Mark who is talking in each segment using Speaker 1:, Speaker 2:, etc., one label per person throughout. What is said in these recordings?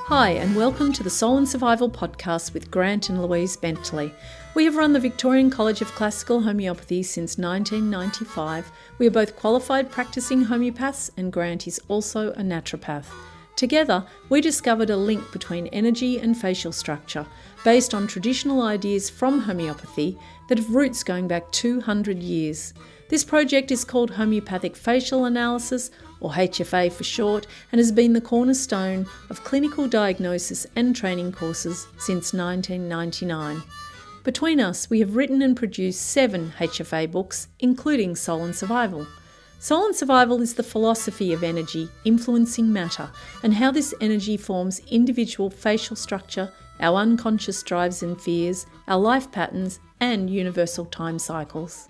Speaker 1: Hi, and welcome to the Soul and Survival podcast with Grant and Louise Bentley. We have run the Victorian College of Classical Homeopathy since 1995. We are both qualified practicing homeopaths, and Grant is also a naturopath. Together, we discovered a link between energy and facial structure based on traditional ideas from homeopathy that have roots going back 200 years. This project is called Homeopathic Facial Analysis, or HFA for short, and has been the cornerstone of clinical diagnosis and training courses since 1999. Between us, we have written and produced 7 HFA books, including Soul and Survival. Soul and Survival is the philosophy of energy influencing matter and how this energy forms individual facial structure, our unconscious drives and fears, our life patterns, and universal time cycles.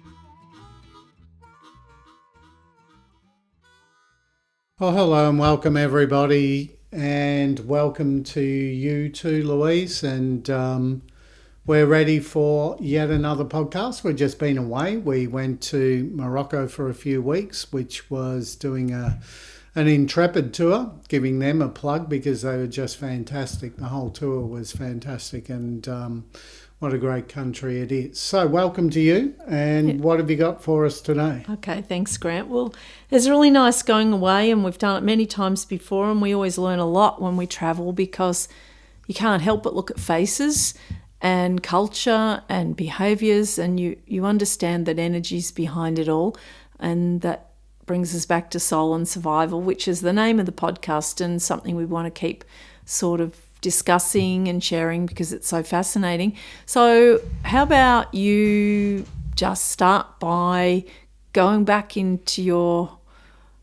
Speaker 2: Well, hello and welcome everybody, and welcome to you too, Louise, and we're ready for yet another podcast. We've just been away. We went to Morocco for a few weeks, which was doing an intrepid tour, giving them a plug because they were just fantastic. The whole tour was fantastic, and what a great country it is. So welcome to you, and what have you got for us today?
Speaker 1: Okay, thanks, Grant. Well, it's really nice going away, and we've done it many times before, and we always learn a lot when we travel because you can't help but look at faces and culture and behaviours, and you understand that energy's behind it all, and that brings us back to Soul and Survival, which is the name of the podcast and something we want to keep sort of discussing and sharing because it's so fascinating. So how about you just start by going back into your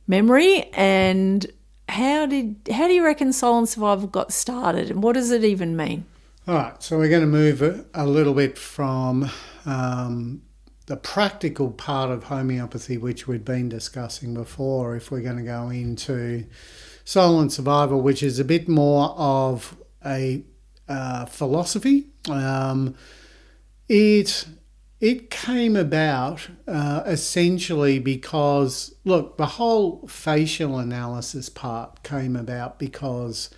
Speaker 1: memory, and how do you reckon Soul and Survival got started, and what does it even mean?
Speaker 2: All right, so we're going to move a little bit from the practical part of homeopathy, which we'd been discussing before, if we're going to go into Soul and Survival, which is a bit more of a philosophy. It came about essentially because, look, the whole facial analysis part came about because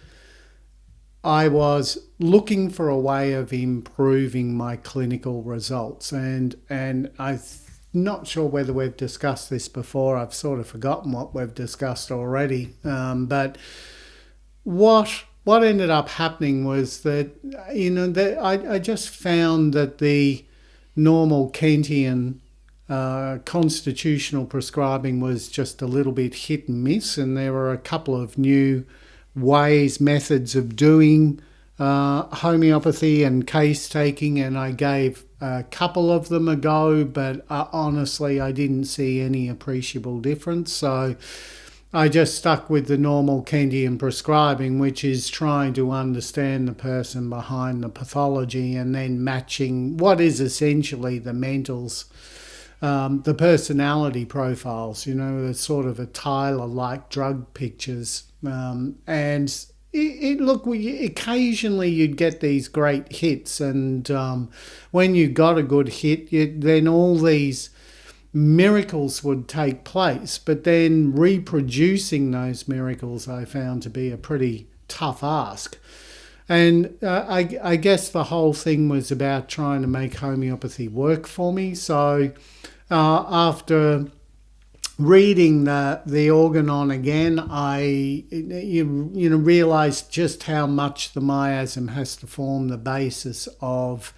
Speaker 2: I was looking for a way of improving my clinical results, and I'm not sure whether we've discussed this before. I've sort of forgotten what we've discussed already, but what ended up happening was that, I just found that the normal Kantian constitutional prescribing was just a little bit hit and miss, and there were a couple of new methods of doing homeopathy and case taking, and I gave a couple of them a go, but honestly I didn't see any appreciable difference. So I just stuck with the normal Kantian prescribing, which is trying to understand the person behind the pathology and then matching what is essentially the mentals, the personality profiles, the sort of a Tyler-like drug pictures. And occasionally you'd get these great hits, and when you got a good hit, then all these miracles would take place, but then reproducing those miracles I found to be a pretty tough ask. And I guess the whole thing was about trying to make homeopathy work for me. So after reading the Organon again, I realised just how much the miasm has to form the basis of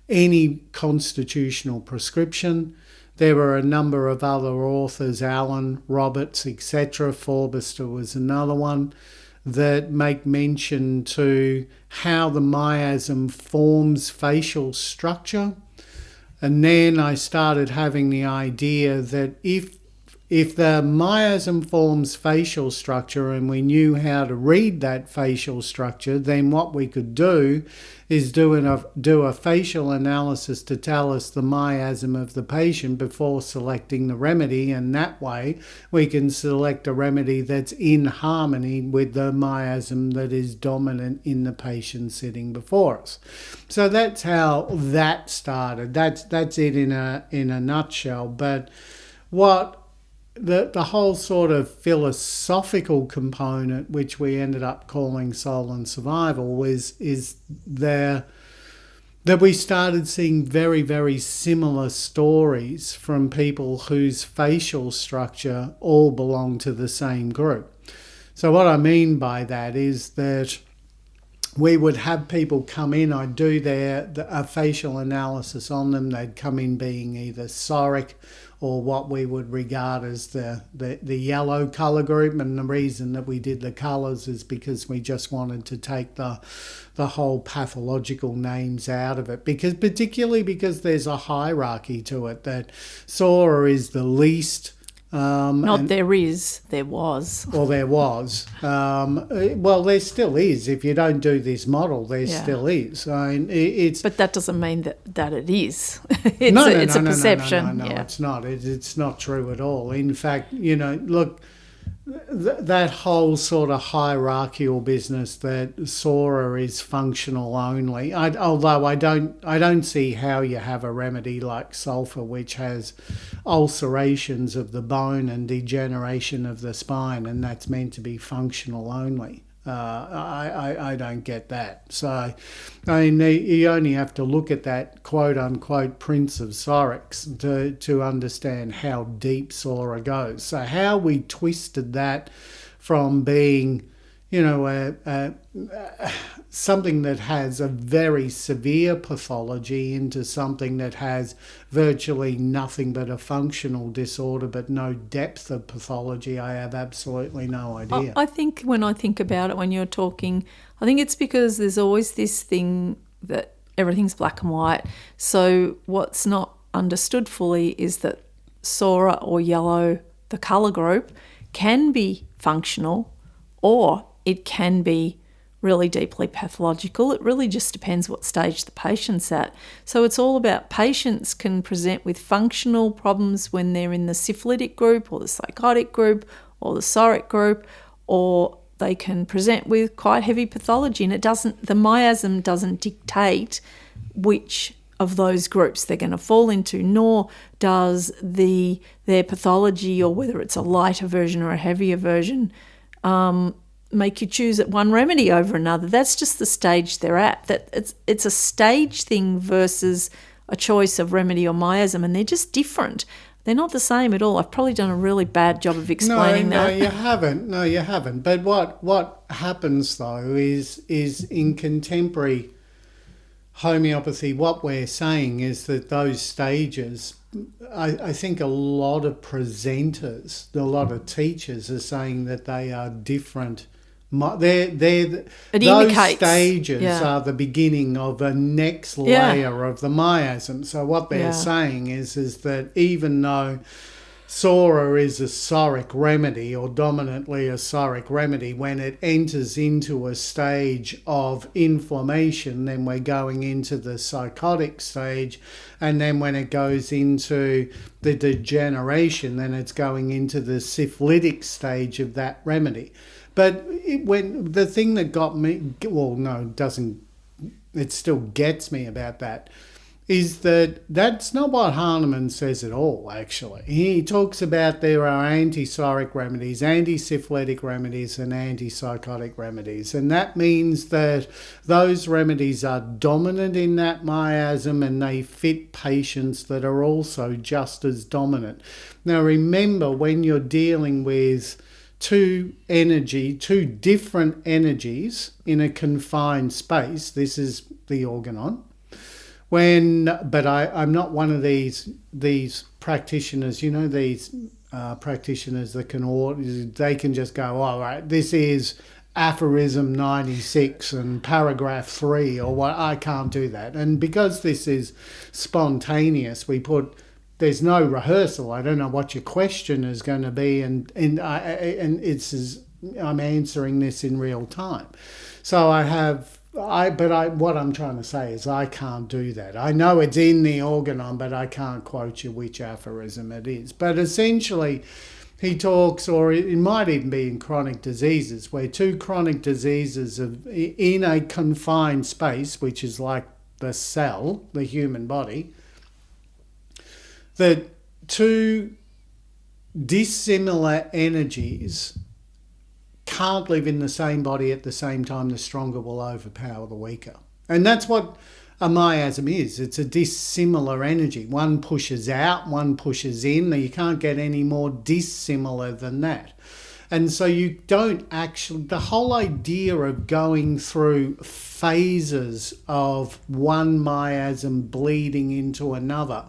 Speaker 2: any constitutional prescription. There were a number of other authors, Allen, Roberts, etc. Forbuster was another one, that make mention to how the miasm forms facial structure. And then I started having the idea that if the miasm forms facial structure and we knew how to read that facial structure, then what we could do is do a facial analysis to tell us the miasm of the patient before selecting the remedy, and that way we can select a remedy that's in harmony with the miasm that is dominant in the patient sitting before us. So that's how that started. That's it in a nutshell. But what the whole sort of philosophical component, which we ended up calling soul and survival, is there that we started seeing very, very similar stories from people whose facial structure all belong to the same group. So what I mean by that is that we would have people come in, I'd do a facial analysis on them. They'd come in being either psoric or what we would regard as the yellow colour group. And the reason that we did the colours is because we just wanted to take the whole pathological names out of it, particularly because there's a hierarchy to it, that SORA is the least...
Speaker 1: there was.
Speaker 2: Well, there was. Well, there still is. If you don't do this model, there still is. I mean, it's.
Speaker 1: But that doesn't mean that it is. It's a perception.
Speaker 2: No, it's not. It's not true at all. In fact, look, that whole sort of hierarchical business that SORA is functional only. Although I don't see how you have a remedy like Sulphur, which has ulcerations of the bone and degeneration of the spine, and that's meant to be functional only. I don't get that. So, I mean, you only have to look at that quote-unquote Prince of Psorics to understand how deep SORA goes. So how we twisted that from being, something that has a very severe pathology into something that has virtually nothing but a functional disorder but no depth of pathology, I have absolutely no idea.
Speaker 1: I think when I think about it, when you're talking, I think it's because there's always this thing that everything's black and white. So what's not understood fully is that SORA or yellow, the colour group, can be functional or it can be really deeply pathological. It really just depends what stage the patient's at. So it's all about patients can present with functional problems when they're in the syphilitic group or the psychotic group or the psoric group, or they can present with quite heavy pathology, and the miasm doesn't dictate which of those groups they're going to fall into, nor does their pathology, or whether it's a lighter version or a heavier version, make you choose one remedy over another. That's just the stage they're at. That it's a stage thing versus a choice of remedy or miasm, and they're just different. They're not the same at all. I've probably done a really bad job of explaining that.
Speaker 2: No, you haven't. But what happens though is in contemporary homeopathy, what we're saying is that those stages, I think a lot of presenters, a lot of teachers are saying that they are different. Those stages are the beginning of a next layer of the miasm. So what they're saying is that even though SORA is a psoric remedy, or dominantly a psoric remedy, when it enters into a stage of inflammation, then we're going into the psychotic stage, and then when it goes into the degeneration, then it's going into the syphilitic stage of that remedy. But when the thing that got me, it still gets me about that, is that that's not what Hahnemann says at all, actually. He talks about there are anti-psoric remedies, anti-syphilitic remedies, and anti-psychotic remedies. And that means that those remedies are dominant in that miasm, and they fit patients that are also just as dominant. Now, remember, when you're dealing with two different energies in a confined space, this is the organon. But I'm not one of these practitioners, these practitioners that they can just go, all right, this is aphorism 96 and paragraph 3 or what. I can't do that. And because this is spontaneous, there's no rehearsal. I don't know what your question is going to be, and I'm answering this in real time. So what I'm trying to say is I can't do that. I know it's in the organon, but I can't quote you which aphorism it is. But essentially, he talks, or it might even be in chronic diseases, where two chronic diseases in a confined space, which is like the cell, the human body, that two dissimilar energies can't live in the same body at the same time. The stronger will overpower the weaker. And that's what a miasm is. It's a dissimilar energy. One pushes out, one pushes in. You can't get any more dissimilar than that. And so you don't actually, the whole idea of going through phases of one miasm bleeding into another,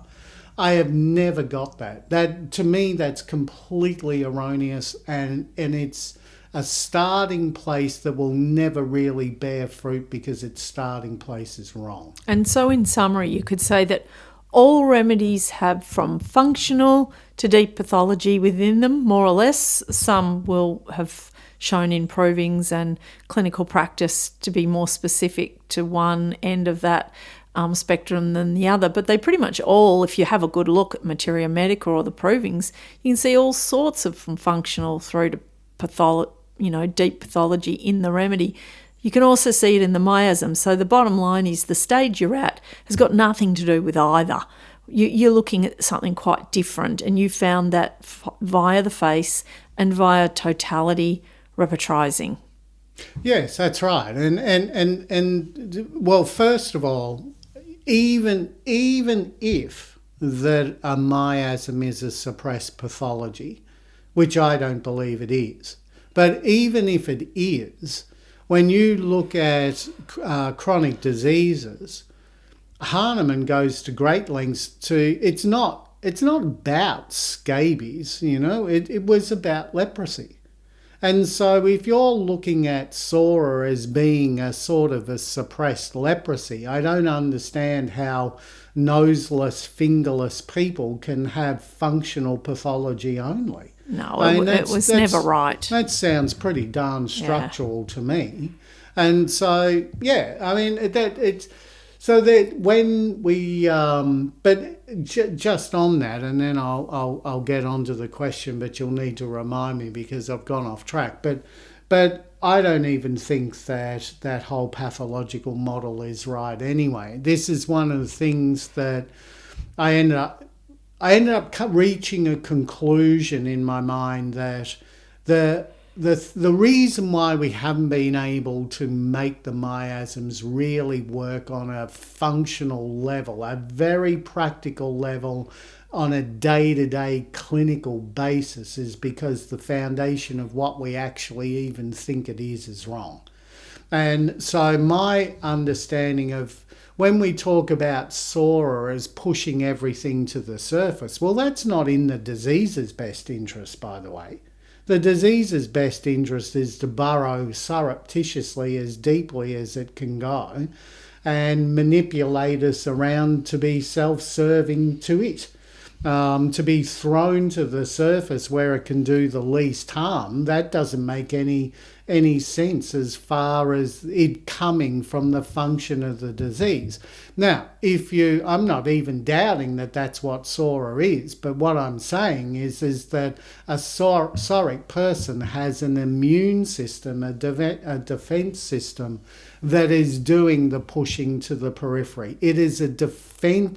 Speaker 2: I have never got that. That, to me, that's completely erroneous, and it's a starting place that will never really bear fruit because its starting place is wrong.
Speaker 1: And so in summary, you could say that all remedies have from functional to deep pathology within them, more or less. Some will have shown in provings and clinical practice to be more specific to one end of that spectrum than the other, but they pretty much all, if you have a good look at Materia Medica or the provings, you can see all sorts of from functional through to deep pathology in the remedy. You can also see it in the miasm. So the bottom line is the stage you're at has got nothing to do with either. You're looking at something quite different, and you found that via the face and via totality repetrizing.
Speaker 2: Yes, that's right. And well, first of all, even if that a miasm is a suppressed pathology, which I don't believe it is, but even if it is, when you look at chronic diseases, Hahnemann goes to great lengths to, it's not about scabies, it was about leprosy. And so if you're looking at Sora as being a sort of a suppressed leprosy, I don't understand how noseless, fingerless people can have functional pathology only.
Speaker 1: No, it was never right.
Speaker 2: That sounds pretty darn structural to me. And so, it's... So that when we, just on that, and then I'll get onto the question, but you'll need to remind me because I've gone off track. But I don't even think that whole pathological model is right anyway. This is one of the things that I ended up reaching a conclusion in my mind that the reason why we haven't been able to make the miasms really work on a functional level, a very practical level, on a day-to-day clinical basis, is because the foundation of what we actually even think it is wrong. And so my understanding of when we talk about SORA as pushing everything to the surface, well, that's not in the disease's best interest, by the way. The disease's best interest is to burrow surreptitiously as deeply as it can go and manipulate us around to be self-serving to it, to be thrown to the surface where it can do the least harm. That doesn't make any sense as far as it coming from the function of the disease. Now, I'm not even doubting that that's what SORA is, but what I'm saying is that a psoric person has an immune system, a defense system that is doing the pushing to the periphery. It is a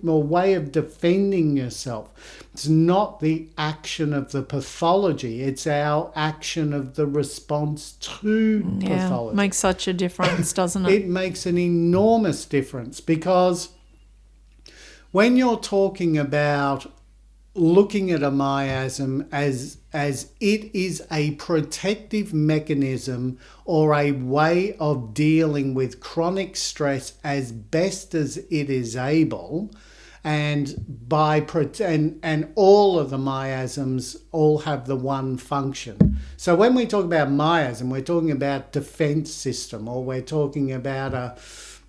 Speaker 2: way of defending yourself. It's not the action of the pathology, it's our action of the response to pathology.
Speaker 1: Makes such a difference, doesn't it?
Speaker 2: It makes an enormous difference, because when you're talking about looking at a miasm as it is a protective mechanism or a way of dealing with chronic stress as best as it is able, and all of the miasms all have the one function. So when we talk about miasm, we're talking about defense system, or we're talking about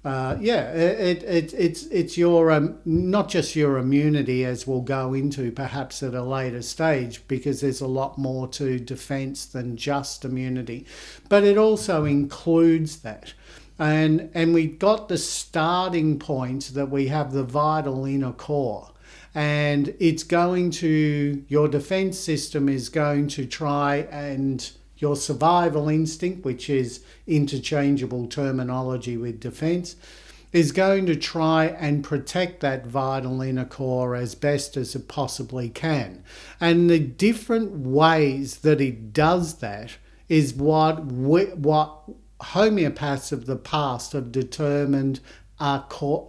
Speaker 2: it's your not just your immunity, as we'll go into perhaps at a later stage, because there's a lot more to defense than just immunity, but it also includes that. And we got the starting point that we have the vital inner core, and it's going to, your defense system is going to try, and your survival instinct, which is interchangeable terminology with defense, is going to try and protect that vital inner core as best as it possibly can. And the different ways that it does that is what homeopaths of the past have determined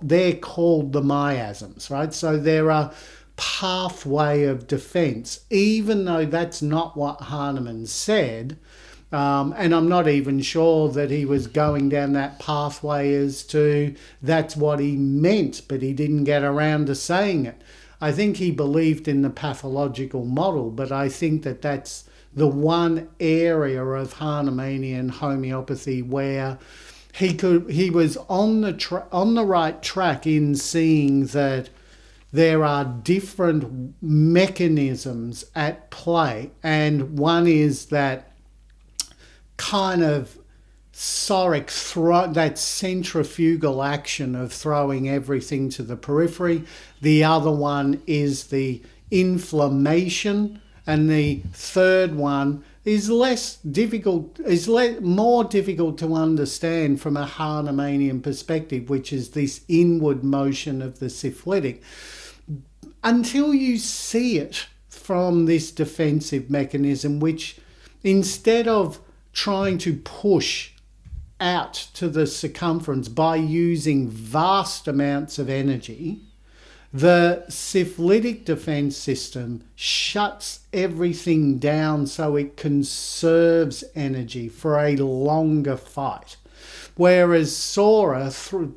Speaker 2: they're called the miasms, right? So they're a pathway of defense, even though that's not what Hahnemann said. And I'm not even sure that he was going down that pathway as to that's what he meant, but he didn't get around to saying it. I think he believed in the pathological model, but I think that that's the one area of Hahnemannian homeopathy where he was on the right track in seeing that there are different mechanisms at play, and one is that kind of that centrifugal action of throwing everything to the periphery. The other one is the inflammation, and the third one is more difficult to understand from a Hahnemannian perspective, which is this inward motion of the syphilitic. Until you see it from this defensive mechanism, which instead of trying to push out to the circumference by using vast amounts of energy, the syphilitic defense system shuts everything down so it conserves energy for a longer fight. Whereas Sora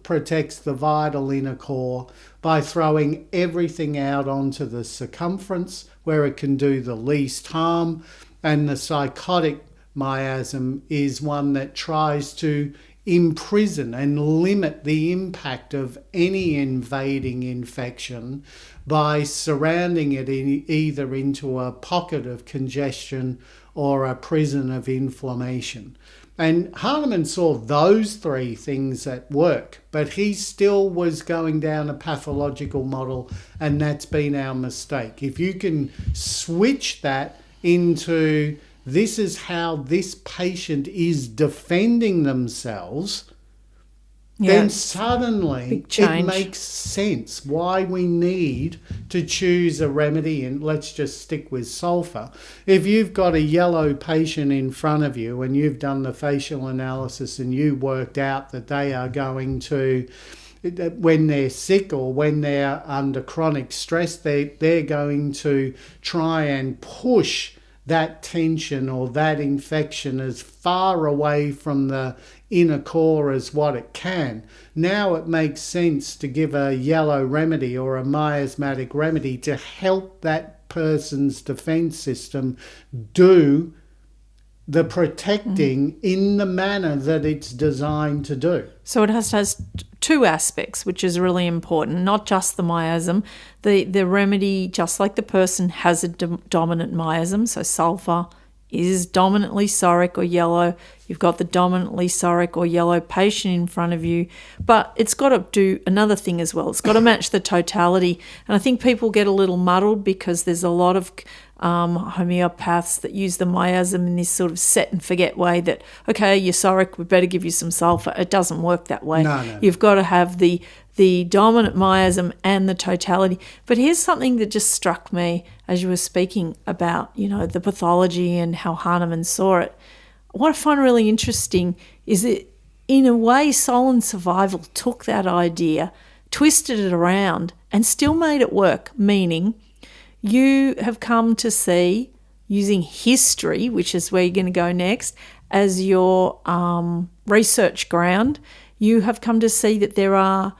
Speaker 2: protects the vital inner core by throwing everything out onto the circumference where it can do the least harm, and the psychotic miasm is one that tries to imprison and limit the impact of any invading infection by surrounding it either into a pocket of congestion or a prison of inflammation. And Hahnemann saw those three things at work, but he still was going down a pathological model, and that's been our mistake. If you can switch that into this is how this patient is defending themselves, then suddenly it makes sense why we need to choose a remedy. And let's just stick with sulphur. If you've got a yellow patient in front of you and you've done the facial analysis and you worked out that they are going to, when they're sick or when they're under chronic stress, they're going to try and push that tension or that infection as far away from the inner core as what it can. Now it makes sense to give a yellow remedy or a miasmatic remedy to help that person's defense system do the protecting in the manner that it's designed to do.
Speaker 1: So it has two aspects, which is really important, not just the miasm. The remedy, just like the person, has a dominant miasm. So sulphur is dominantly soric or yellow. You've got the dominantly soric or yellow patient in front of you. But it's got to do another thing as well. It's got to match the totality. And I think people get a little muddled because there's a lot of homeopaths that use the miasm in this sort of set and forget way that, okay, you're soric, we better give you some sulphur. It doesn't work that way.
Speaker 2: No.
Speaker 1: You've got to have the dominant miasm and the totality. But here's something that just struck me as you were speaking about, the pathology and how Hahnemann saw it. What I find really interesting is that, in a way, Soul and Survival took that idea, twisted it around, and still made it work, meaning you have come to see, using history, which is where you're going to go next, as your research ground, you have come to see that there are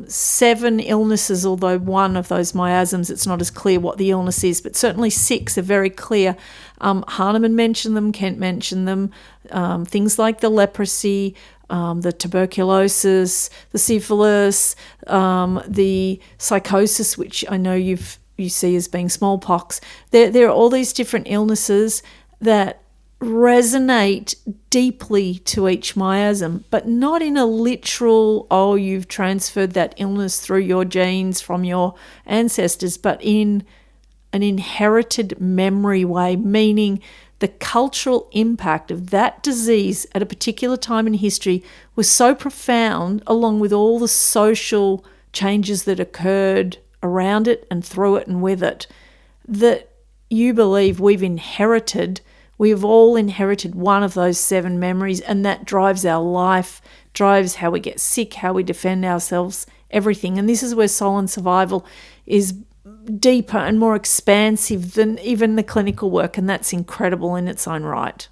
Speaker 1: 7 illnesses, although one of those miasms, it's not as clear what the illness is, but certainly 6 are very clear. Hahnemann mentioned them, Kent mentioned them, things like the leprosy, the tuberculosis, the syphilis, the psychosis, which I know you see as being smallpox. There are all these different illnesses that resonate deeply to each miasm, but not in a literal, you've transferred that illness through your genes from your ancestors, but in an inherited memory way, meaning the cultural impact of that disease at a particular time in history was so profound, along with all the social changes that occurred around it and through it and with it, that you believe we have all inherited one of those 7 memories, and that drives our life, drives how we get sick, how we defend ourselves, everything. And this is where soul and survival is deeper and more expansive than even the clinical work, and that's incredible in its own right.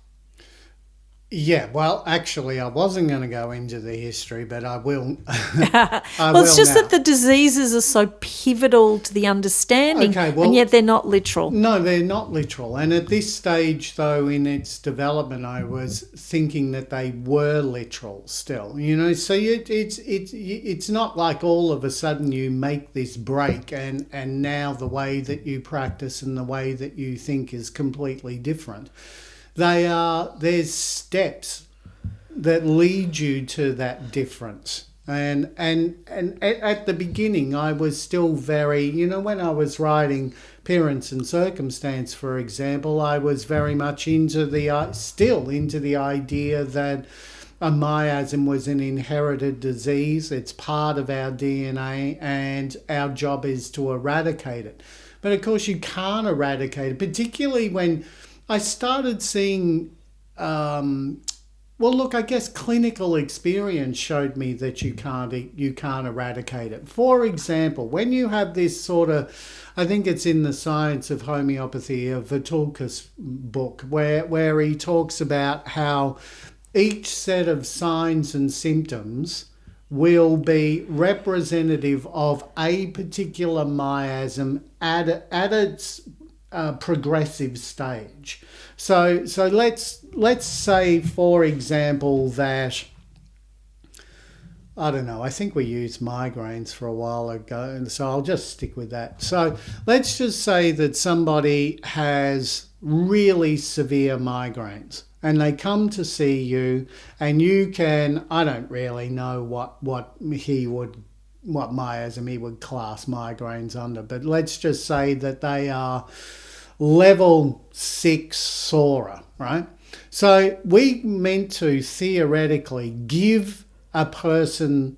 Speaker 2: Yeah, well, actually, I wasn't going to go into the history, but I will.
Speaker 1: It's just that the diseases are so pivotal to the understanding, and yet they're not literal.
Speaker 2: No, they're not literal. And at this stage, though, in its development, I was thinking that they were literal still. So it's not like all of a sudden you make this break and now the way that you practice and the way that you think is completely different. There's steps that lead you to that difference. And at the beginning, I was still very, when I was writing Appearance and Circumstance, for example, I was very much into the idea that a miasm was an inherited disease. It's part of our DNA, and our job is to eradicate it. But of course, you can't eradicate it, particularly when I started seeing, I guess clinical experience showed me that you can't eradicate it. For example, when you have this sort of, I think it's in the Science of Homeopathy, a Vitulcus book, where he talks about how each set of signs and symptoms will be representative of a particular miasm at its progressive stage. So let's say, for example, that I don't know, I think we used migraines for a while ago, and so I'll just stick with that. So let's just say that somebody has really severe migraines and they come to see you, and you can, I don't really know what miasm he would class migraines under, but let's just say that they are level 6 SORA, right? So we meant to theoretically give a person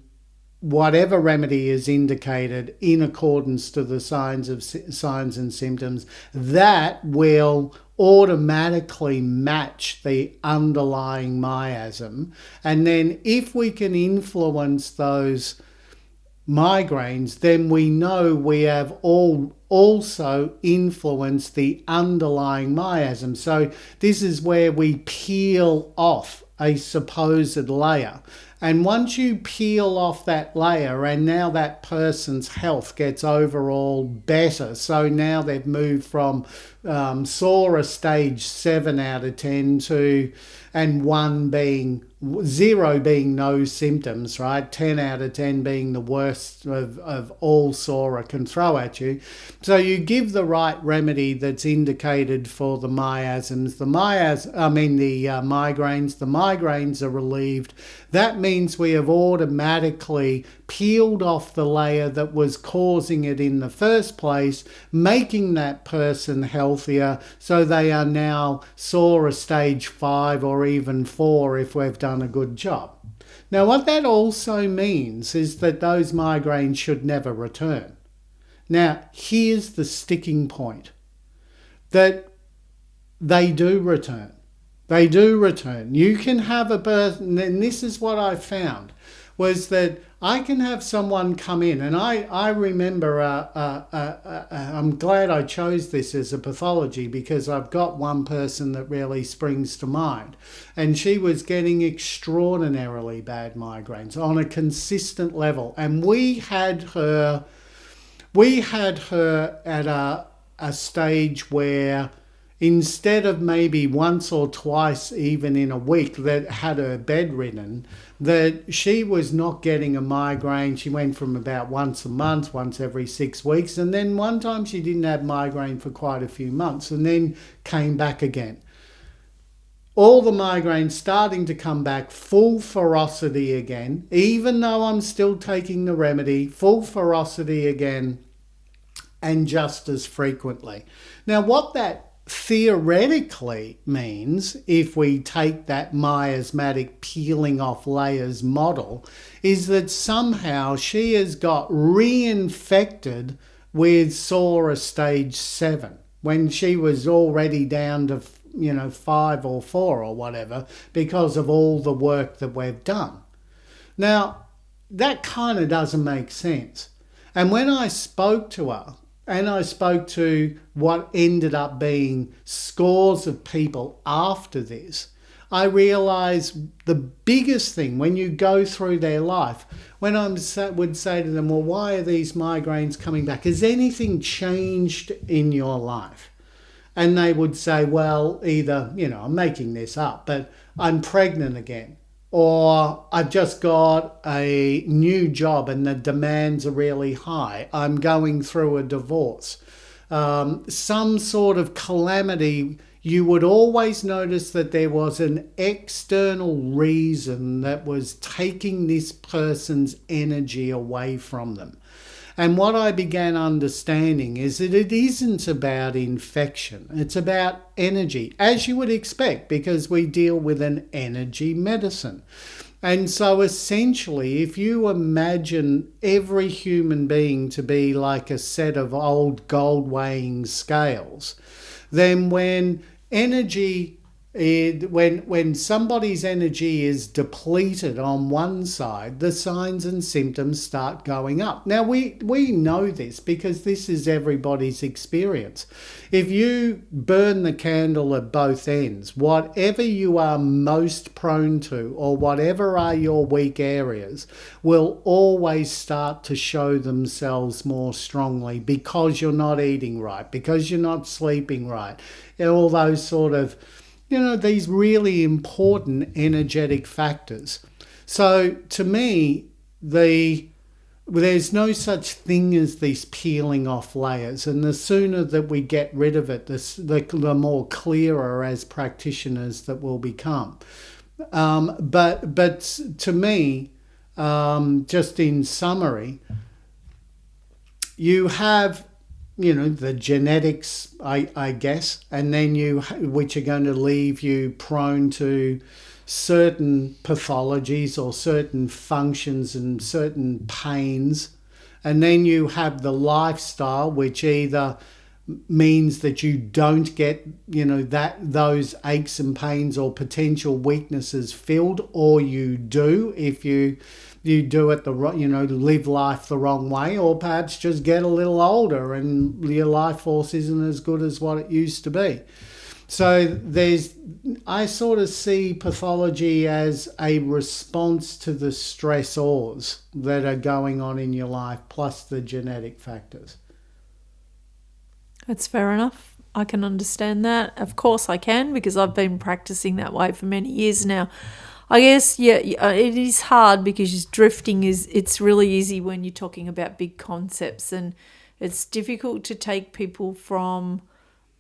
Speaker 2: whatever remedy is indicated in accordance to the signs and symptoms that will automatically match the underlying miasm. And then if we can influence those migraines, then we know we have also influenced the underlying miasm. So this is where we peel off a supposed layer. And once you peel off that layer, and now that person's health gets overall better, so now they've moved from SORA stage 7 out of 10 to, and 0 being no symptoms, right? 10 out of 10 being the worst of all SORA can throw at you. So you give the right remedy that's indicated for the miasms. The migraines are relieved. That means we have automatically peeled off the layer that was causing it in the first place, making that person healthier, so they are now SORA stage 5 or even 4 if we've done a good job. Now, what that also means is that those migraines should never return. Now, here's the sticking point, that they do return. They do return. You can have a person, and this is what I found, was that I can have someone come in, and I remember, I'm glad I chose this as a pathology, because I've got one person that really springs to mind, and she was getting extraordinarily bad migraines on a consistent level, and we had her at a stage where, instead of maybe once or twice even in a week that had her bedridden, that she was not getting a migraine. She went from about once a month, once every 6 weeks, and then one time she didn't have migraine for quite a few months and then came back again. All the migraines starting to come back, full ferocity again, even though I'm still taking the remedy, full ferocity again, and just as frequently. Now, what that theoretically means, if we take that miasmatic peeling off layers model, is that somehow she has got reinfected with Sora stage 7 when she was already down to 5 or 4 or whatever, because of all the work that we've done. Now, that kind of doesn't make sense. And when I spoke to her, and I spoke to what ended up being scores of people after this, I realised the biggest thing when you go through their life, when I would say to them, well, why are these migraines coming back? Has anything changed in your life? And they would say, well, either, I'm making this up, but I'm pregnant again. Or I've just got a new job and the demands are really high. I'm going through a divorce. Some sort of calamity. You would always notice that there was an external reason that was taking this person's energy away from them. And what I began understanding is that it isn't about infection. It's about energy, as you would expect, because we deal with an energy medicine. And so essentially, if you imagine every human being to be like a set of old gold weighing scales, then when somebody's energy is depleted on one side, the signs and symptoms start going up. Now, we know this because this is everybody's experience. If you burn the candle at both ends, whatever you are most prone to or whatever are your weak areas will always start to show themselves more strongly, because you're not eating right, because you're not sleeping right, all those sort of, these really important energetic factors. So to me, there's no such thing as these peeling off layers, and the sooner that we get rid of it, the more clearer as practitioners that we'll become. But to me, just in summary, you have the genetics, I guess, and then which are going to leave you prone to certain pathologies or certain functions and certain pains. And then you have the lifestyle, which either means that you don't get, those aches and pains or potential weaknesses filled, or you do if you do it live life the wrong way, or perhaps just get a little older and your life force isn't as good as what it used to be. So I sort of see pathology as a response to the stressors that are going on in your life, plus the genetic factors.
Speaker 1: That's fair enough. I can understand that. Of course I can, because I've been practicing that way for many years now. I guess, it is hard because it's really easy when you're talking about big concepts, and it's difficult to take people from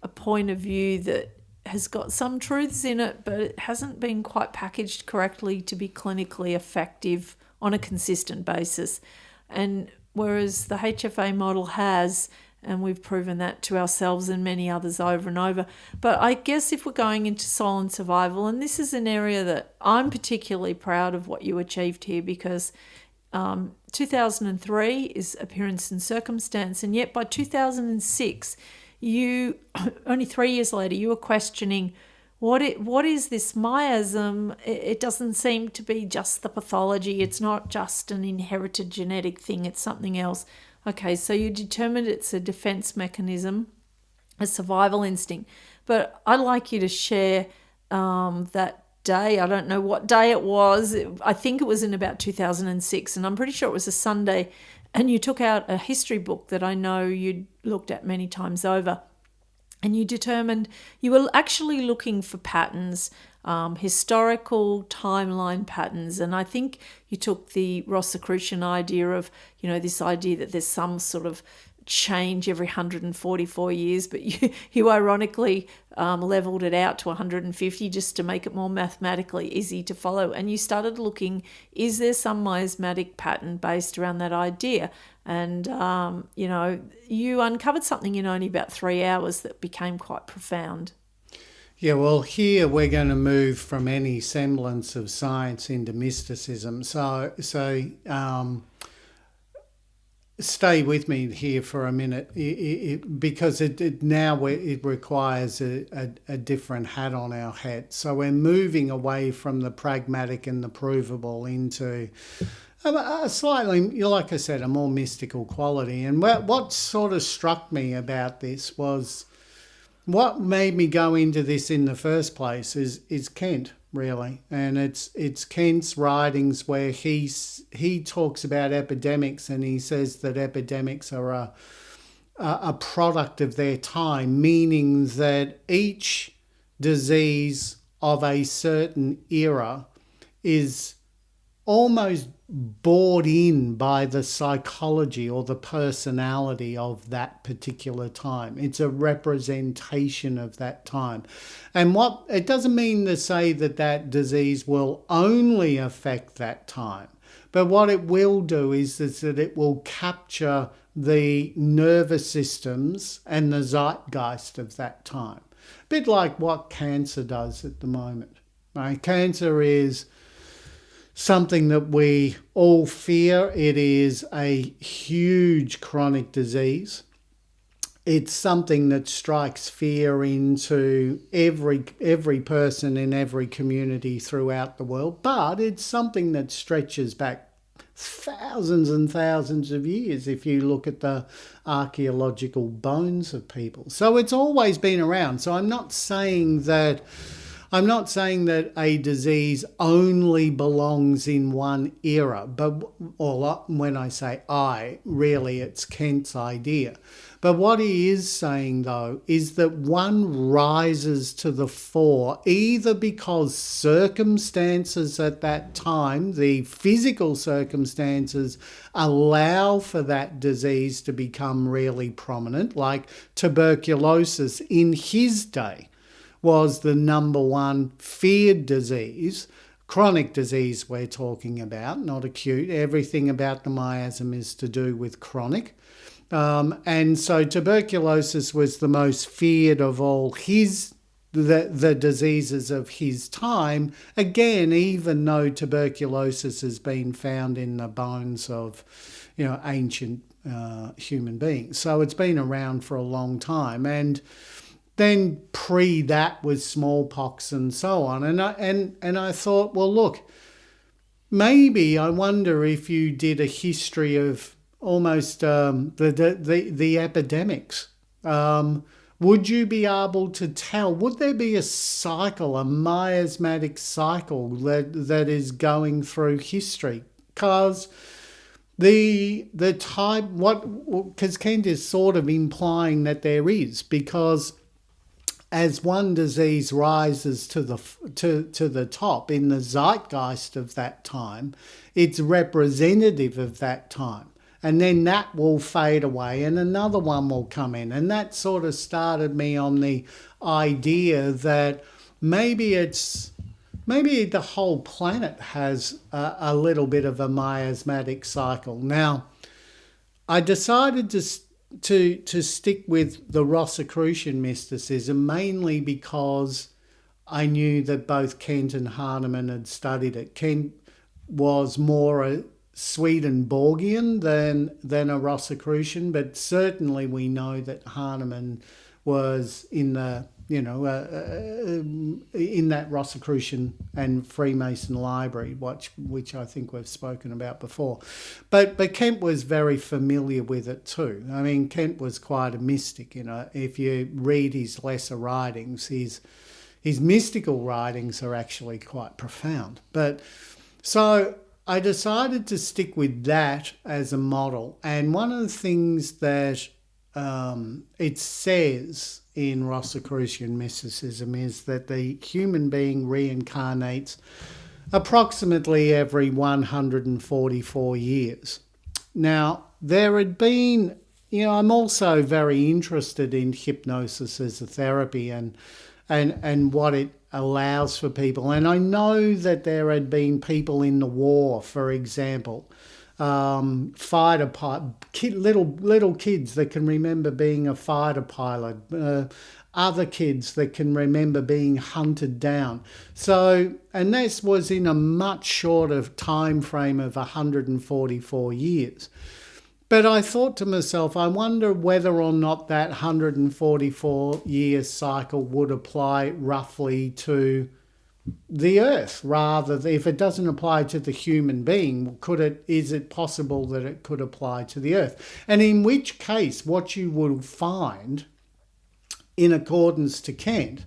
Speaker 1: a point of view that has got some truths in it, but it hasn't been quite packaged correctly to be clinically effective on a consistent basis. And whereas the HFA model has, and we've proven that to ourselves and many others over and over. But I guess if we're going into soul and survival, and this is an area that I'm particularly proud of what you achieved here, because 2003 is appearance and circumstance, and yet by 2006, you, only 3 years later, you were questioning what is this miasm? It doesn't seem to be just the pathology. It's not just an inherited genetic thing. It's something else. Okay, so you determined it's a defense mechanism, a survival instinct. But I'd like you to share that day. I don't know what day it was. I think it was in about 2006, and I'm pretty sure it was a Sunday. And you took out a history book that I know you'd looked at many times over. And you determined you were actually looking for patterns, historical timeline patterns. And I think you took the Rosicrucian idea of, this idea that there's some sort of change every 144 years, but you ironically leveled it out to 150 just to make it more mathematically easy to follow. And you started looking, is there some miasmatic pattern based around that idea? And, you uncovered something in only about 3 hours that became quite profound.
Speaker 2: Yeah, well, here we're going to move from any semblance of science into mysticism. So stay with me here for a minute, because it now it requires a different hat on our head. So we're moving away from the pragmatic and the provable into a slightly, like I said, a more mystical quality. And what sort of struck me about this was, what made me go into this in the first place is Kent, really. And it's Kent's writings where he talks about epidemics, and he says that epidemics are a product of their time, meaning that each disease of a certain era is almost bought in by the psychology or the personality of that particular time. It's a representation of that time. And what it doesn't mean to say that that disease will only affect that time, but what it will do is that it will capture the nervous systems and the zeitgeist of that time. A bit like what cancer does at the moment. Right? Cancer is something that we all fear. It is a huge chronic disease. It's something that strikes fear into every person in every community throughout the world, but it's something that stretches back thousands and thousands of years if you look at the archaeological bones of people. So it's always been around. So I'm not saying that a disease only belongs in one era, or when I say really it's Kent's idea. But what he is saying, though, is that one rises to the fore either because circumstances at that time, the physical circumstances, allow for that disease to become really prominent, like tuberculosis in his day was the number one feared disease, chronic disease we're talking about, not acute. Everything about the miasm is to do with chronic. And so tuberculosis was the most feared of all the diseases of his time. Again, even though tuberculosis has been found in the bones of, ancient human beings. So it's been around for a long time. And then pre that was smallpox and so on. And I thought, well, look, maybe I wonder if you did a history of almost the epidemics. Would you be able to tell, would there be a cycle, a miasmatic cycle that is going through history? Because the type, because Kent is sort of implying that there is, because as one disease rises to the top in the zeitgeist of that time, it's representative of that time. And then that will fade away and another one will come in. And that sort of started me on the idea that maybe the whole planet has a little bit of a miasmatic cycle. Now, I decided to stick with the Rosicrucian mysticism, mainly because I knew that both Kent and Hahnemann had studied it. Kent was more a Swedenborgian than a Rosicrucian, but certainly we know that Hahnemann was in the in that Rosicrucian and Freemason library, which I think we've spoken about before. But Kent was very familiar with it too. I mean, Kent was quite a mystic. If you read his lesser writings, his mystical writings are actually quite profound. But so I decided to stick with that as a model. And one of the things that it says in Rosicrucian mysticism is that the human being reincarnates approximately every 144 years. Now, there had been I'm also very interested in hypnosis as a therapy and what it allows for people. And I know that there had been people in the war, for example, fighter pilot, little kids that can remember being a fighter pilot, other kids that can remember being hunted down. So, and this was in a much shorter time frame of 144 years. But I thought to myself, I wonder whether or not that 144-year cycle would apply roughly to the Earth, rather than, if it doesn't apply to the human being, is it possible that it could apply to the Earth? And in which case, what you will find, in accordance to Kent,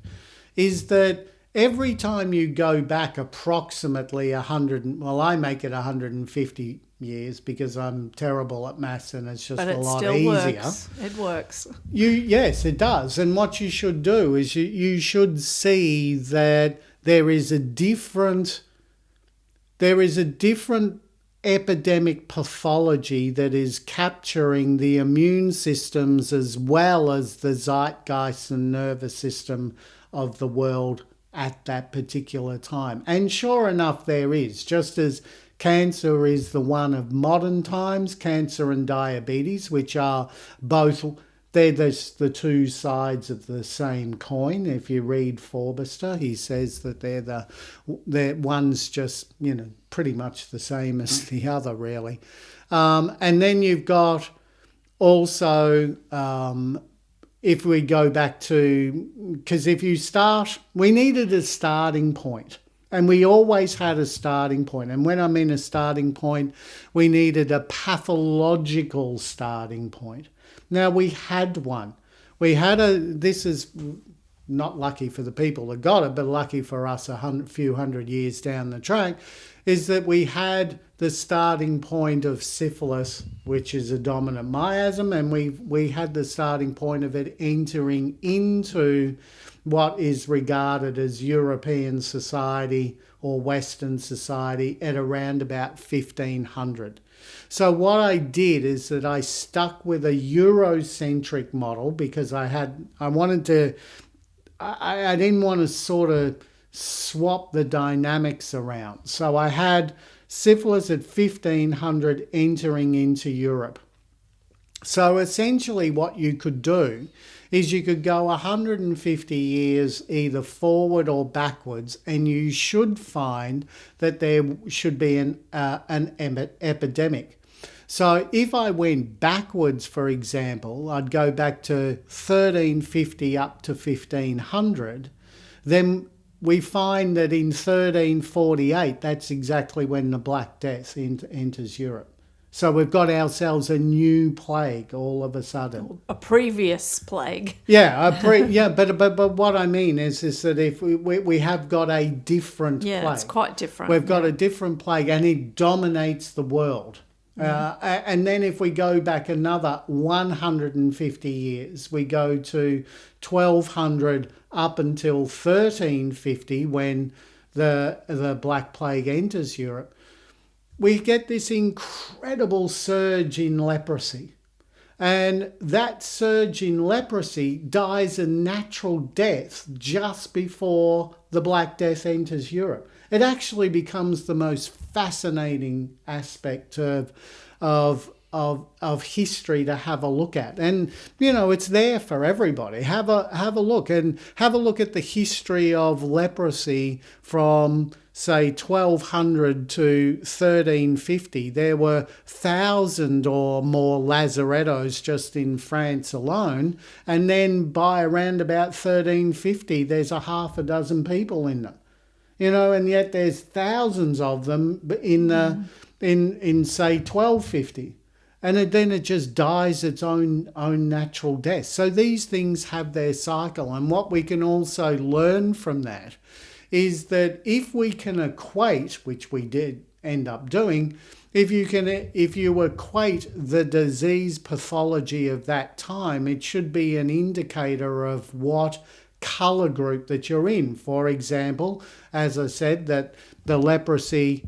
Speaker 2: is that every time you go back approximately 100, well, I make it 150 years because I'm terrible at maths and it's just a lot easier.
Speaker 1: It works.
Speaker 2: Yes, it does. And what you should do is you should see that there is a different epidemic pathology that is capturing the immune systems as well as the zeitgeist and nervous system of the world at that particular time. And sure enough, there is. Just as cancer is the one of modern times, cancer and diabetes, which are both, they're the two sides of the same coin. If you read Forbuster, he says that they're one's just, pretty much the same as the other, really. And then you've got also, if we go back to, because if you start, we needed a starting point. And we always had a starting point. And when I mean a starting point, we needed a pathological starting point. Now, we had one. This is not lucky for the people that got it, but lucky for us few hundred years down the track, is that we had the starting point of syphilis, which is a dominant miasm, and we had the starting point of it entering into what is regarded as European society or Western society at around about 1500. So what I did is that I stuck with a Eurocentric model because I didn't want to sort of swap the dynamics around. So I had syphilis at 1500 entering into Europe. So essentially what you could do is you could go 150 years either forward or backwards, and you should find that there should be an epidemic. So if I went backwards, for example, I'd go back to 1350 up to 1500, then we find that in 1348, that's exactly when the Black Death enters Europe. So we've got ourselves a new plague all of a sudden.
Speaker 1: A previous plague.
Speaker 2: Yeah, but what I mean is that if we have got a different plague.
Speaker 1: Yeah, it's quite different.
Speaker 2: We've got a different plague and it dominates the world. And then if we go back another 150 years, we go to 1200 up until 1350 when the Black Plague enters Europe. We get this incredible surge in leprosy. And that surge in leprosy dies a natural death just before the Black Death enters Europe. It actually becomes the most fascinating aspect of history to have a look at. And, it's there for everybody. Have a look and have a look at the history of leprosy from, say, 1200 to 1350. There were 1,000 or more lazarettos just in France alone. And then by around about 1350, there's a half a dozen people in them. And yet there's thousands of them in say 1250, and then it just dies its own natural death. So these things have their cycle, and what we can also learn from that is that if we can equate, which we did end up doing, if you equate the disease pathology of that time, it should be an indicator of what colour group that you're in. For example, as I said, that the leprosy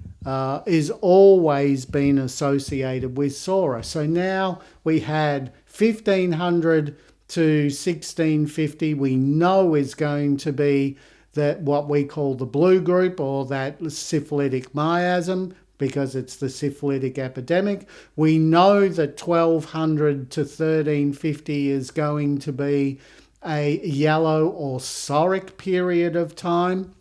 Speaker 2: is always been associated with Sora. So now we had 1500 to 1650 we know is going to be that what we call the blue group, or that syphilitic miasm, because it's the syphilitic epidemic. We know that 1200 to 1350 is going to be a yellow or soric period of time.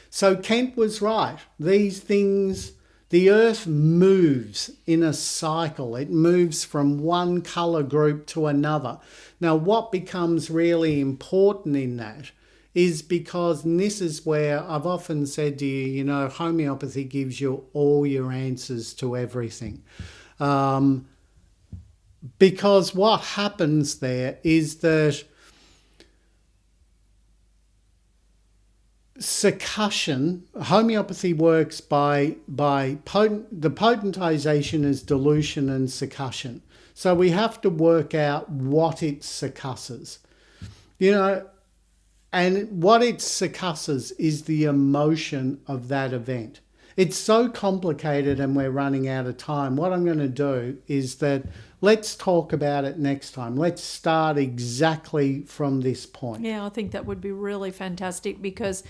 Speaker 2: So Kent was right. These things, the earth moves in a cycle. It moves from one colour group to another. Now, what becomes really important in that is because, and this is where I've often said to you, you know, homeopathy gives you all your answers to everything. Because what happens there is that succussion, homeopathy works by the potentization is dilution and succussion. So we have to work out what it succusses. You know, and what it succusses is the emotion of that event. It's so complicated and we're running out of time. What I'm going to do is that let's talk about it next time. Let's start exactly from this point.
Speaker 1: Yeah, I think that would be really fantastic, because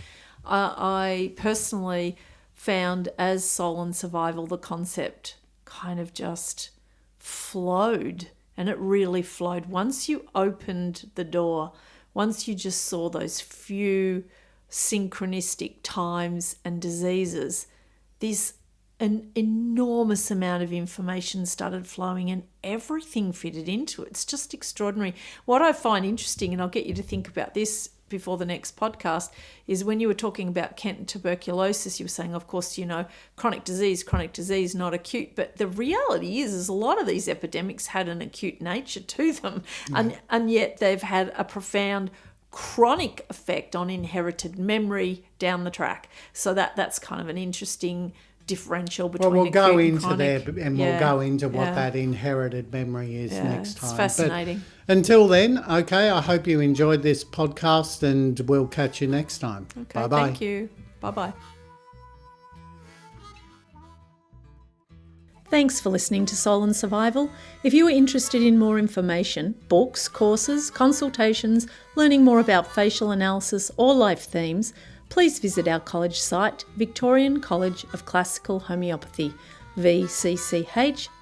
Speaker 1: I personally found as soul and survival, the concept kind of just flowed, and it really flowed. Once you opened the door, once you just saw those few synchronistic times and diseases, an enormous amount of information started flowing and everything fitted into it. It's just extraordinary. What I find interesting, and I'll get you to think about this before the next podcast, is when you were talking about Kent and tuberculosis, you were saying, of course, you know, chronic disease, not acute. But the reality is a lot of these epidemics had an acute nature to them, and yet they've had a profound chronic effect on inherited memory down the track. So that's kind of an interesting differential between
Speaker 2: we'll go into
Speaker 1: chronic.
Speaker 2: there, and we'll go into what that inherited memory is next time.
Speaker 1: It's fascinating.
Speaker 2: But until then, okay, I hope you enjoyed this podcast, and we'll catch you next time.
Speaker 1: Okay,
Speaker 2: bye-bye.
Speaker 1: Thank you. Bye-bye. Thanks for listening to Soul and Survival. If you are interested in more information, books, courses, consultations, learning more about facial analysis or life themes, please visit our college site, Victorian College of Classical Homeopathy, vcch.org.